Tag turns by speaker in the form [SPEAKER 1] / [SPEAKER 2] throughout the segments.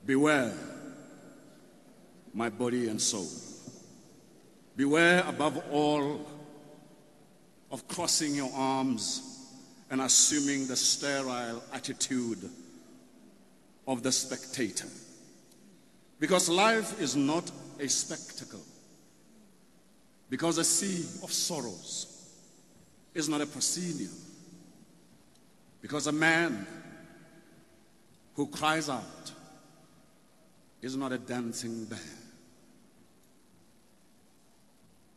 [SPEAKER 1] Beware, my body and soul. Beware above all of crossing your arms and assuming the sterile attitude of the spectator. Because life is not a spectacle. Because a sea of sorrows is not a proscenium. Because a man who cries out is not a dancing bear.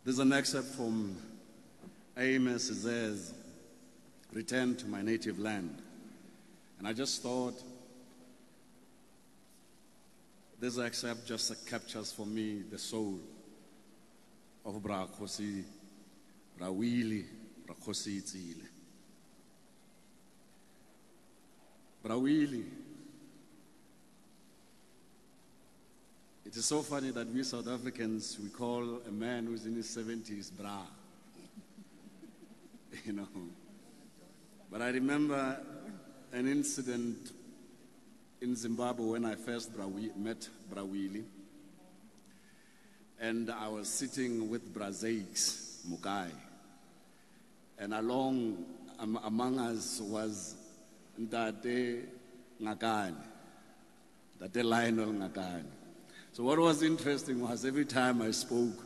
[SPEAKER 1] There's an excerpt from Amos Ezer's Return to My Native Land. And I just thought this excerpt just captures for me the soul of Bra Willie, Kgositsile. Bra Willie. It is so funny that we South Africans, we call a man who's in his 70s Bra. You know. But I remember an incident in Zimbabwe when I first met Bra Willie. And I was sitting with Brazaiks Mukai. And among us was Ndate Ngakane, Ndate Lionel Ngakane. So what was interesting was every time I spoke,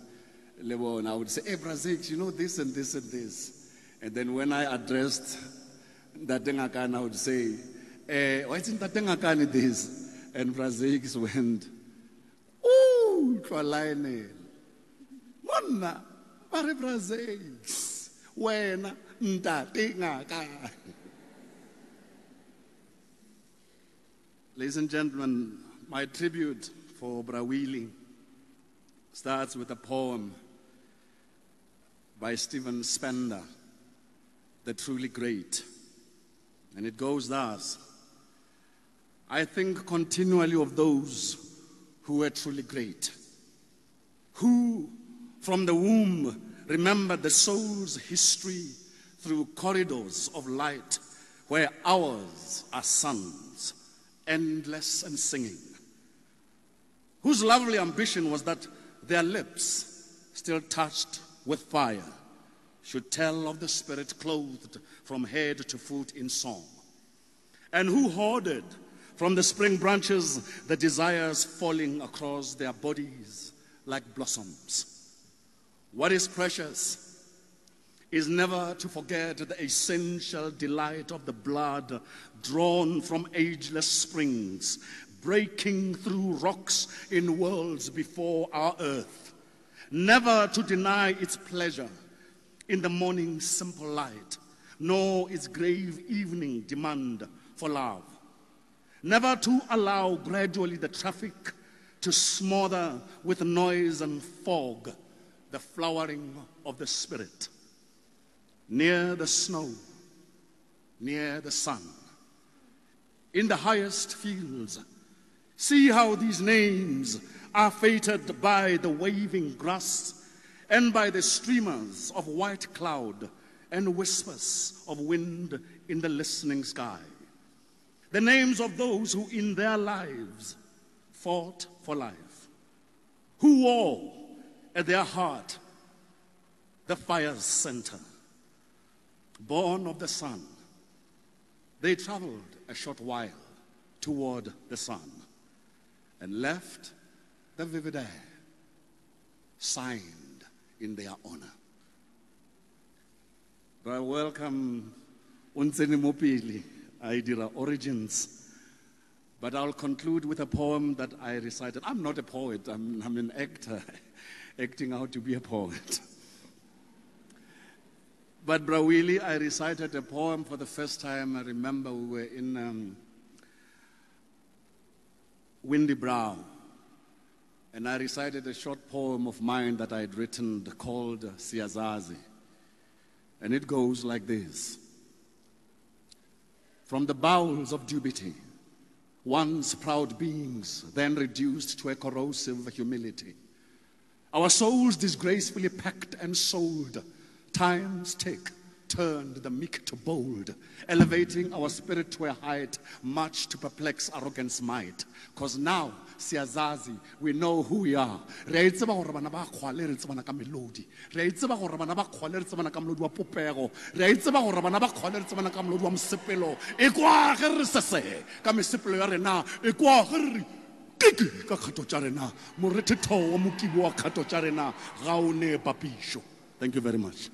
[SPEAKER 1] Lebon, I would say, hey, Brazaiks, you know this and this and this. And then when I addressed Ndate Ngakane, I would say, why isn't Ndate Ngakane this? And Brazaiks went, ooh, Lionel. Monna, pare Brazaiks. Wena, Ndate Ngakane. Ladies and gentlemen, my tribute for Bra Willie starts with a poem by Stephen Spender, The Truly Great. And it goes thus: I think continually of those who were truly great, who from the womb remembered the soul's history through corridors of light where hours are suns, endless and singing, whose lovely ambition was that their lips, still touched with fire, should tell of the spirit clothed from head to foot in song, and who hoarded from the spring branches the desires falling across their bodies like blossoms. What is precious is never to forget the essential delight of the blood drawn from ageless springs, breaking through rocks in worlds before our earth. Never to deny its pleasure in the morning's simple light, nor its grave evening demand for love. Never to allow gradually the traffic to smother with noise and fog the flowering of the spirit. Near the snow, near the sun, in the highest fields, see how these names are fated by the waving grass and by the streamers of white cloud and whispers of wind in the listening sky. The names of those who in their lives fought for life, who wore at their heart the fire's center. Born of the sun, they traveled a short while toward the sun and left the vivid air signed in their honor. But I welcome Unseni Mopili, Idira Origins. But I'll conclude with a poem that I recited. I'm not a poet, I'm an actor, acting out to be a poet. But Bra Willie, I recited a poem for the first time. I remember we were in Windy Brow, and I recited a short poem of mine that I had written called Siyazazi. And it goes like this. From the bowels of dubiety, once proud beings, then reduced to a corrosive humility, our souls disgracefully packed and sold, times tick turned the meek to bold, elevating our spirit to a height much to perplex arrogance might. Because now, siyazazi, we know who we are. Re a tseba gore bana ba kgwale re tsebana ka melodi. Re a tseba gore bana ba kgwale re tsebana ka melodi wa popego. Re a tseba gore bana ba kgwale re tsebana ka melodi wa mosepelo. E kwa ge re sese ka mesepelo ya rena, e kwa ge re kiki ka kgato tša rena. Morethetho wa mokibo wa kgato tša rena ga o ne papišo. Thank you very much.